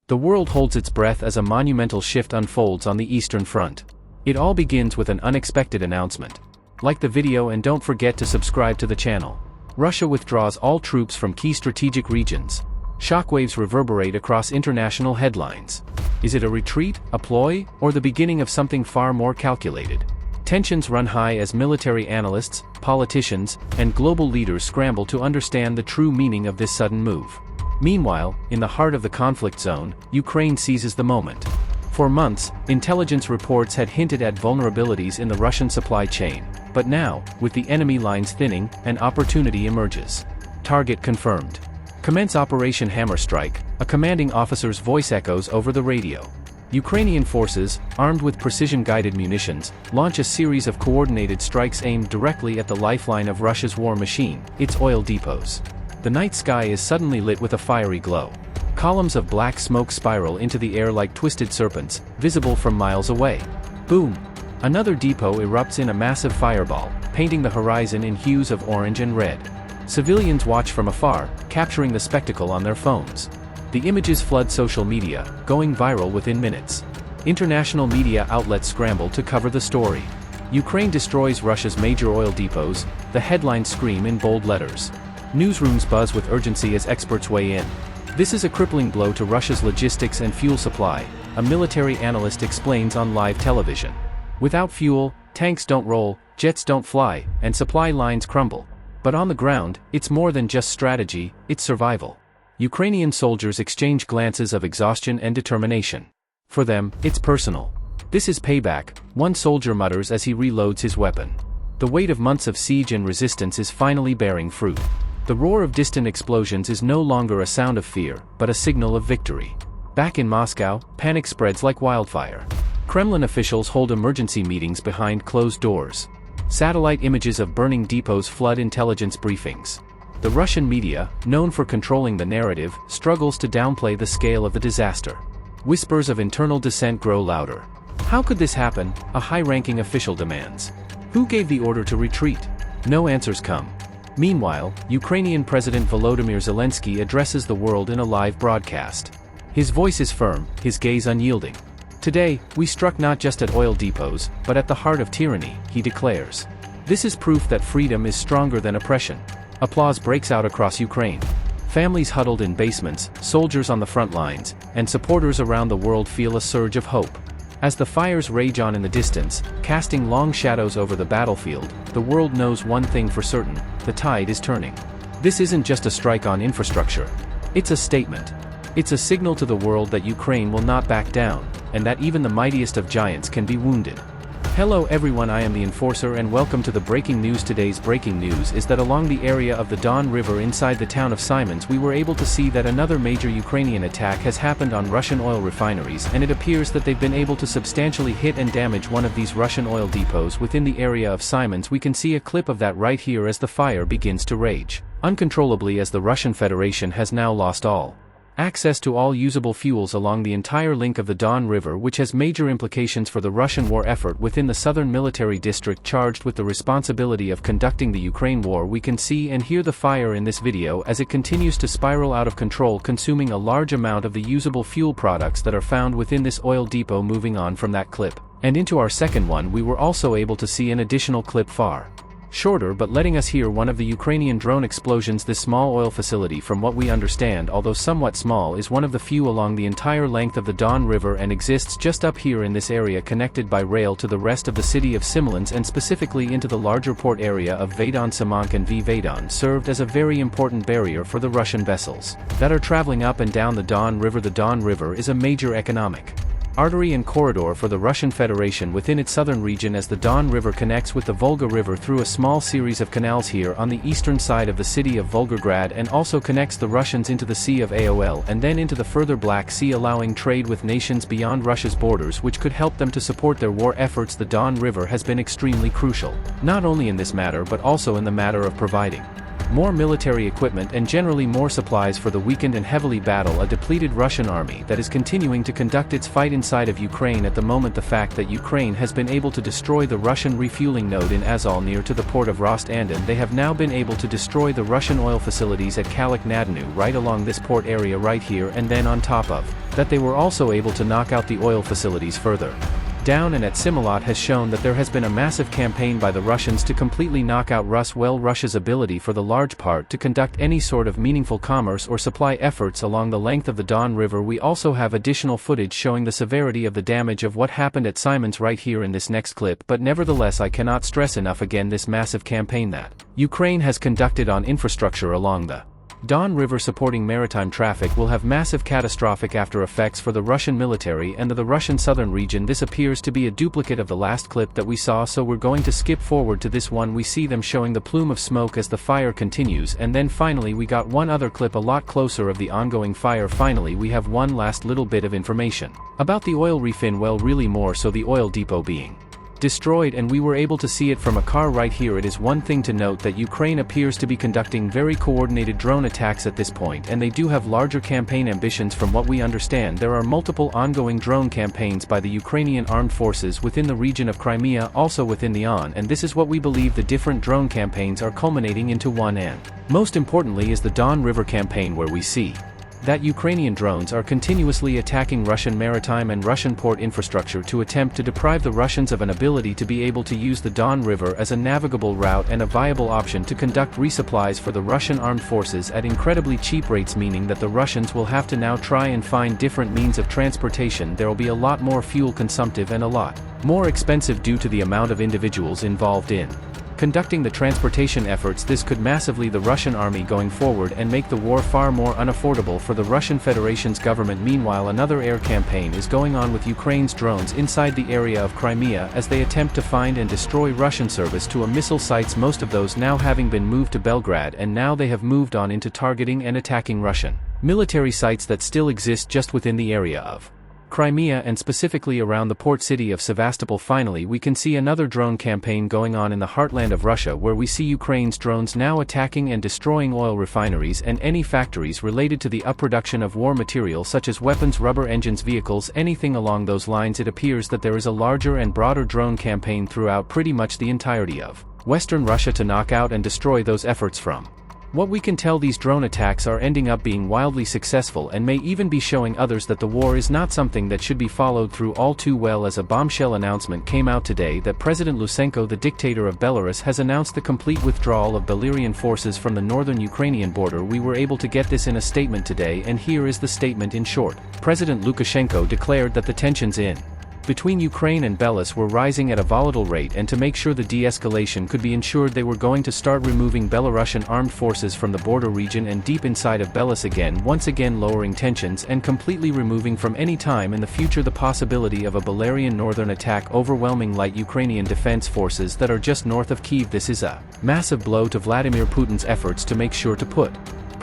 The world holds its breath as a monumental shift unfolds on the Eastern Front. It all begins with an unexpected announcement. Like the video and don't forget to subscribe to the channel. Russia withdraws all troops from key strategic regions. Shockwaves reverberate across international headlines. Is it a retreat, a ploy, or the beginning of something far more calculated? Tensions run high as military analysts, politicians, and global leaders scramble to understand the true meaning of this sudden move. Meanwhile, in the heart of the conflict zone, Ukraine seizes the moment. For months, intelligence reports had hinted at vulnerabilities in the Russian supply chain, but now, with the enemy lines thinning, an opportunity emerges. Target confirmed. Commence Operation Hammer Strike, a commanding officer's voice echoes over the radio. Ukrainian forces, armed with precision-guided munitions, launch a series of coordinated strikes aimed directly at the lifeline of Russia's war machine, its oil depots. The night sky is suddenly lit with a fiery glow. Columns of black smoke spiral into the air like twisted serpents, visible from miles away. Boom! Another depot erupts in a massive fireball, painting the horizon in hues of orange and red. Civilians watch from afar, capturing the spectacle on their phones. The images flood social media, going viral within minutes. International media outlets scramble to cover the story. Ukraine destroys Russia's major oil depots, the headlines scream in bold letters. Newsrooms buzz with urgency as experts weigh in. This is a crippling blow to Russia's logistics and fuel supply, a military analyst explains on live television. Without fuel, tanks don't roll, jets don't fly, and supply lines crumble. But on the ground, it's more than just strategy, it's survival. Ukrainian soldiers exchange glances of exhaustion and determination. For them, it's personal. This is payback, one soldier mutters as he reloads his weapon. The weight of months of siege and resistance is finally bearing fruit. The roar of distant explosions is no longer a sound of fear, but a signal of victory. Back in Moscow, panic spreads like wildfire. Kremlin officials hold emergency meetings behind closed doors. Satellite images of burning depots flood intelligence briefings. The Russian media, known for controlling the narrative, struggles to downplay the scale of the disaster. Whispers of internal dissent grow louder. How could this happen? A high-ranking official demands. Who gave the order to retreat? No answers come. Meanwhile, Ukrainian President Volodymyr Zelensky addresses the world in a live broadcast. His voice is firm, his gaze unyielding. Today, we struck not just at oil depots, but at the heart of tyranny, he declares. This is proof that freedom is stronger than oppression. Applause breaks out across Ukraine. Families huddled in basements, soldiers on the front lines, and supporters around the world feel a surge of hope. As the fires rage on in the distance, casting long shadows over the battlefield, the world knows one thing for certain: the tide is turning. This isn't just a strike on infrastructure. It's a statement. It's a signal to the world that Ukraine will not back down, and that even the mightiest of giants can be wounded. Hello everyone, I am the Enforcer and welcome to the breaking news. Today's breaking news is that along the area of the Don River inside the town of Simons we were able to see that another major Ukrainian attack has happened on Russian oil refineries, and it appears that they've been able to substantially hit and damage one of these Russian oil depots within the area of Simons. We can see a clip of that right here as the fire begins to rage uncontrollably, as the Russian Federation has now lost all access to all usable fuels along the entire length of the Don River, which has major implications for the Russian war effort within the southern military district charged with the responsibility of conducting the Ukraine war. We can see and hear the fire in this video as it continues to spiral out of control, consuming a large amount of the usable fuel products that are found within this oil depot. Moving on from that clip and into our second one, we were also able to see an additional clip far shorter but letting us hear one of the Ukrainian drone explosions. This small oil facility, from what we understand, although somewhat small, is one of the few along the entire length of the Don River and exists just up here in this area, connected by rail to the rest of the city of Simlins and specifically into the larger port area of Vaydon Samank and Vaydon, served as a very important barrier for the Russian vessels that are traveling up and down the Don River. The Don River is a major economic artery and corridor for the Russian Federation within its southern region, as the Don River connects with the Volga River through a small series of canals here on the eastern side of the city of Volgograd, and also connects the Russians into the Sea of Aol and then into the further Black Sea, allowing trade with nations beyond Russia's borders, which could help them to support their war efforts. The Don River has been extremely crucial, not only in this matter but also in the matter of providing more military equipment and generally more supplies for the weakened and heavily battle a depleted Russian army that is continuing to conduct its fight inside of Ukraine at the moment. The fact that Ukraine has been able to destroy the Russian refueling node in Azov near to the port of Rost-Andon, they have now been able to destroy the Russian oil facilities at Kalik-Nadanu right along this port area right here, and then on top of that they were also able to knock out the oil facilities further down, and at Similot has shown that there has been a massive campaign by the Russians to completely knock out Russia's ability for the large part to conduct any sort of meaningful commerce or supply efforts along the length of the Don River. We also have additional footage showing the severity of the damage of what happened at Simons right here in this next clip, but nevertheless I cannot stress enough again this massive campaign that Ukraine has conducted on infrastructure along the Don River supporting maritime traffic will have massive catastrophic after effects for the Russian military and the Russian southern region. This appears to be a duplicate of the last clip that we saw, so we're going to skip forward to this one. We see them showing the plume of smoke as the fire continues, and then finally we got one other clip a lot closer of the ongoing fire. Finally we have one last little bit of information about the oil refin, well really more so the oil depot being destroyed, and we were able to see it from a car right here. It is one thing to note that Ukraine appears to be conducting very coordinated drone attacks at this point, and they do have larger campaign ambitions. From what we understand, there are multiple ongoing drone campaigns by the Ukrainian armed forces within the region of Crimea, also within the Don, and this is what we believe the different drone campaigns are culminating into one, and most importantly is the Don River campaign, where we see that Ukrainian drones are continuously attacking Russian maritime and Russian port infrastructure to attempt to deprive the Russians of an ability to be able to use the Don River as a navigable route and a viable option to conduct resupplies for the Russian armed forces at incredibly cheap rates, meaning that the Russians will have to now try and find different means of transportation. There will be a lot more fuel consumptive and a lot more expensive due to the amount of individuals involved in conducting the transportation efforts. This could massively the Russian army going forward and make the war far more unaffordable for the Russian Federation's government. Meanwhile, another air campaign is going on with Ukraine's drones inside the area of Crimea as they attempt to find and destroy Russian service to a missile sites, most of those now having been moved to Belgrade, and now they have moved on into targeting and attacking Russian military sites that still exist just within the area of Crimea and specifically around the port city of Sevastopol. Finally, we can see another drone campaign going on in the heartland of Russia, where we see Ukraine's drones now attacking and destroying oil refineries and any factories related to the production of war material such as weapons, rubber engines, vehicles, anything along those lines. It appears that there is a larger and broader drone campaign throughout pretty much the entirety of Western Russia to knock out and destroy those efforts. From what we can tell, these drone attacks are ending up being wildly successful and may even be showing others that the war is not something that should be followed through all too well, as a bombshell announcement came out today that President Lukashenko, the dictator of Belarus, has announced the complete withdrawal of Belarusian forces from the northern Ukrainian border. We were able to get this in a statement today, and here is the statement in short. President Lukashenko declared that the tensions between Ukraine and Belarus were rising at a volatile rate, and to make sure the de-escalation could be ensured, they were going to start removing Belarusian armed forces from the border region and deep inside of Belarus again, once again lowering tensions and completely removing from any time in the future the possibility of a Belarusian northern attack overwhelming light Ukrainian defense forces that are just north of Kyiv. This is a massive blow to Vladimir Putin's efforts to make sure to put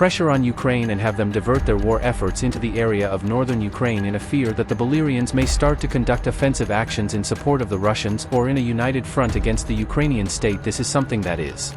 pressure on Ukraine and have them divert their war efforts into the area of northern Ukraine in a fear that the Belarusians may start to conduct offensive actions in support of the Russians or in a united front against the Ukrainian state. This is something that is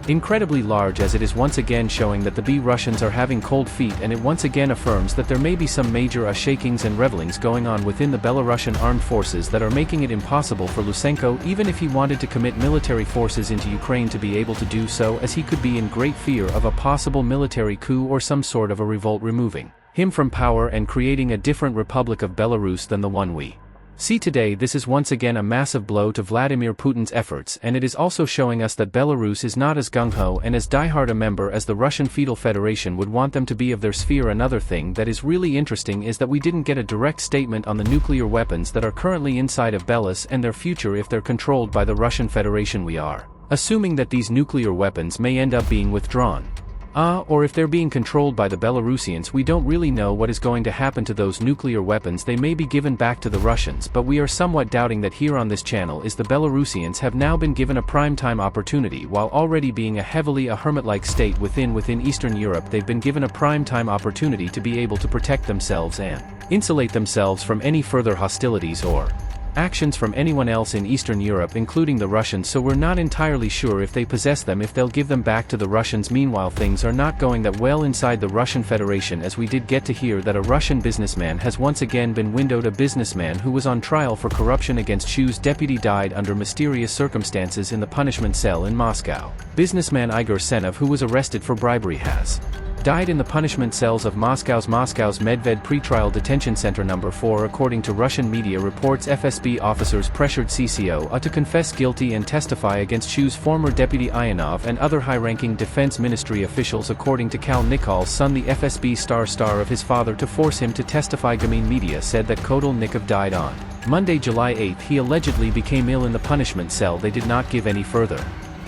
incredibly large, as it is once again showing that the Russians are having cold feet, and it once again affirms that there may be some major shakings and revelings going on within the Belarusian armed forces that are making it impossible for Lukashenko, even if he wanted to commit military forces into Ukraine, to be able to do so, as he could be in great fear of a possible military coup or some sort of a revolt removing him from power and creating a different Republic of Belarus than the one we see today. This is once again a massive blow to Vladimir Putin's efforts, and it is also showing us that Belarus is not as gung-ho and as diehard a member as the Russian Federal Federation would want them to be of their sphere. Another thing that is really interesting is that we didn't get a direct statement on the nuclear weapons that are currently inside of Belarus and their future if they're controlled by the Russian Federation. We are assuming that these nuclear weapons may end up being withdrawn. Or if they're being controlled by the Belarusians, we don't really know what is going to happen to those nuclear weapons. They may be given back to the Russians, but we are somewhat doubting that here on this channel is the Belarusians have now been given a prime-time opportunity. While already being a heavily hermit-like state within Eastern Europe, they've been given a prime-time opportunity to be able to protect themselves and insulate themselves from any further hostilities or actions from anyone else in Eastern Europe including the Russians, so we're not entirely sure if they possess them, if they'll give them back to the Russians. Meanwhile, things are not going that well inside the Russian Federation, as we did get to hear that a Russian businessman has once again been windowed. A businessman who was on trial for corruption against Shu's deputy died under mysterious circumstances in the punishment cell in Moscow. Businessman Igor Senov, who was arrested for bribery, has died in the punishment cells of Moscow's Medved pretrial detention center number 4. According to Russian media reports, FSB officers pressured CCO to confess guilty and testify against Shu's former deputy Ionov and other high-ranking defense ministry officials. According to Kal Nikol's son, the FSB star of his father, to force him to testify. Gamin media said that Kodal Nikov died on Monday, July 8. He allegedly became ill in the punishment cell. They did not give any further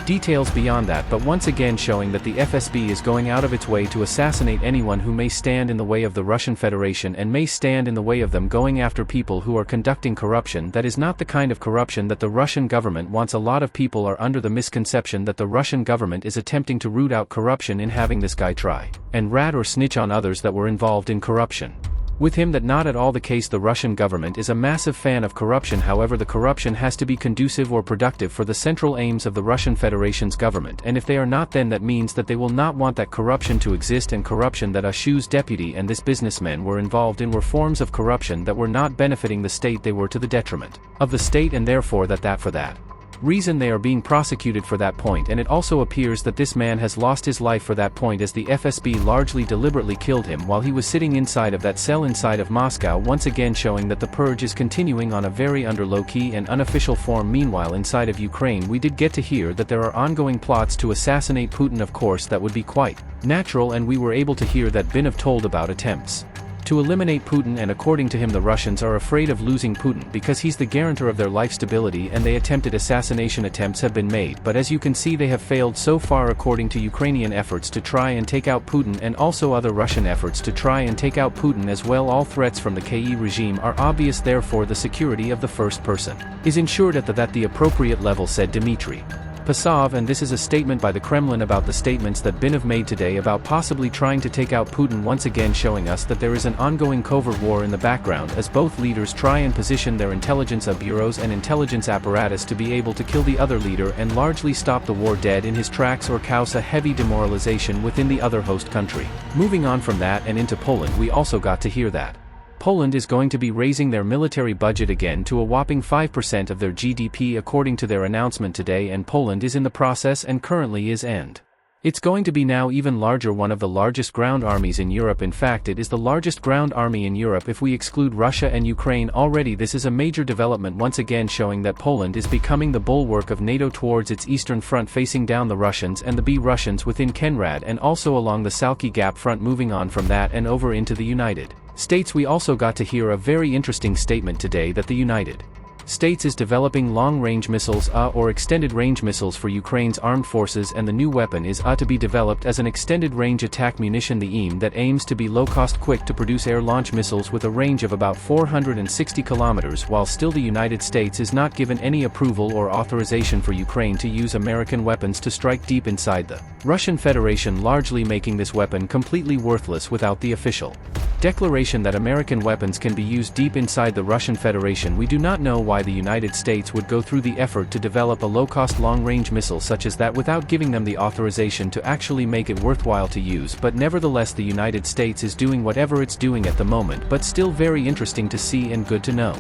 details beyond that, but once again showing that the FSB is going out of its way to assassinate anyone who may stand in the way of the Russian Federation and may stand in the way of them, going after people who are conducting corruption that is not the kind of corruption that the Russian government wants. A lot of people are under the misconception that the Russian government is attempting to root out corruption in having this guy try and rat or snitch on others that were involved in corruption. With him, that not at all the case. The Russian government is a massive fan of corruption. However, the corruption has to be conducive or productive for the central aims of the Russian Federation's government, and if they are not, then that means that they will not want that corruption to exist. And corruption that Shu's deputy and this businessman were involved in were forms of corruption that were not benefiting the state. They were to the detriment of the state, and therefore for that reason they are being prosecuted for that point. And it also appears that this man has lost his life for that point, as the FSB largely deliberately killed him while he was sitting inside of that cell inside of Moscow, once again showing that the purge is continuing on a very under low-key and unofficial form. Meanwhile, inside of Ukraine, we did get to hear that there are ongoing plots to assassinate Putin. Of course, that would be quite natural, and we were able to hear that Binov told about attempts to eliminate Putin, and according to him, the Russians are afraid of losing Putin because he's the guarantor of their life stability, and they attempted assassination attempts have been made, but as you can see, they have failed so far. According to Ukrainian efforts to try and take out Putin, and also other Russian efforts to try and take out Putin as well, all threats from the KE regime are obvious. Therefore, the security of the first person is ensured at the appropriate level, said Dmitry Pasov. And this is a statement by the Kremlin about the statements that Binov made today about possibly trying to take out Putin, once again showing us that there is an ongoing covert war in the background as both leaders try and position their intelligence bureaus and intelligence apparatus to be able to kill the other leader and largely stop the war dead in his tracks or cause a heavy demoralization within the other host country. Moving on from that and into Poland, we also got to hear that Poland is going to be raising their military budget again to a whopping 5% of their GDP according to their announcement today, and Poland is in the process and currently is, and it's going to be now even larger, one of the largest ground armies in Europe. In fact, it is the largest ground army in Europe if we exclude Russia and Ukraine already. This is a major development, once again showing that Poland is becoming the bulwark of NATO towards its eastern front, facing down the Russians and the Russians within Kenrad, and also along the Salki Gap front. Moving on from that and over into the United States, we also got to hear a very interesting statement today that the United States is developing long-range missiles or extended-range missiles for Ukraine's armed forces, and the new weapon is to be developed as an extended-range attack munition, the EAM, that aims to be low-cost, quick-to-produce air-launch missiles with a range of about 460 kilometers. While still the United States is not given any approval or authorization for Ukraine to use American weapons to strike deep inside the Russian Federation, largely making this weapon completely worthless without the official declaration that American weapons can be used deep inside the Russian Federation. We do not know why the United States would go through the effort to develop a low-cost long-range missile such as that without giving them the authorization to actually make it worthwhile to use, but nevertheless the United States is doing whatever it's doing at the moment. But still very interesting to see and good to know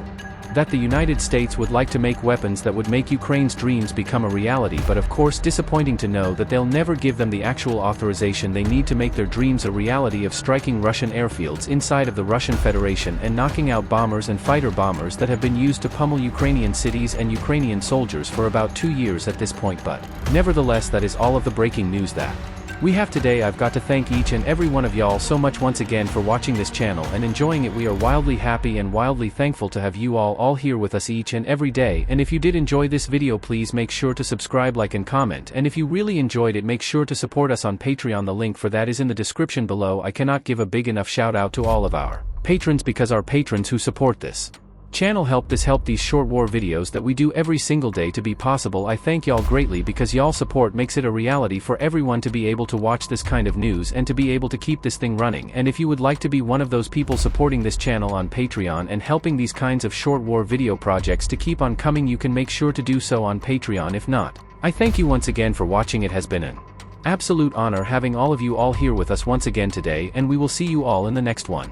that the United States would like to make weapons that would make Ukraine's dreams become a reality, but of course disappointing to know that they'll never give them the actual authorization they need to make their dreams a reality of striking Russian airfields inside of the Russian Federation and knocking out bombers and fighter bombers that have been used to pummel Ukrainian cities and Ukrainian soldiers for about 2 years at this point. But nevertheless, that is all of the breaking news that we have today. I've got to thank each and every one of y'all so much once again for watching this channel and enjoying it. We are wildly happy and wildly thankful to have you all here with us each and every day. And if you did enjoy this video, please make sure to subscribe, like, and comment. And if you really enjoyed it, make sure to support us on Patreon. The link for that is in the description below. I cannot give a big enough shout out to all of our patrons, because our patrons who support this Channel help these short war videos that we do every single day to be possible. I thank y'all greatly because y'all support makes it a reality for everyone to be able to watch this kind of news and to be able to keep this thing running. And if you would like to be one of those people supporting this channel on Patreon and helping these kinds of short war video projects to keep on coming, you can make sure to do so on Patreon. If not, I thank you once again for watching. It has been an absolute honor having all of you all here with us once again today, and we will see you all in the next one.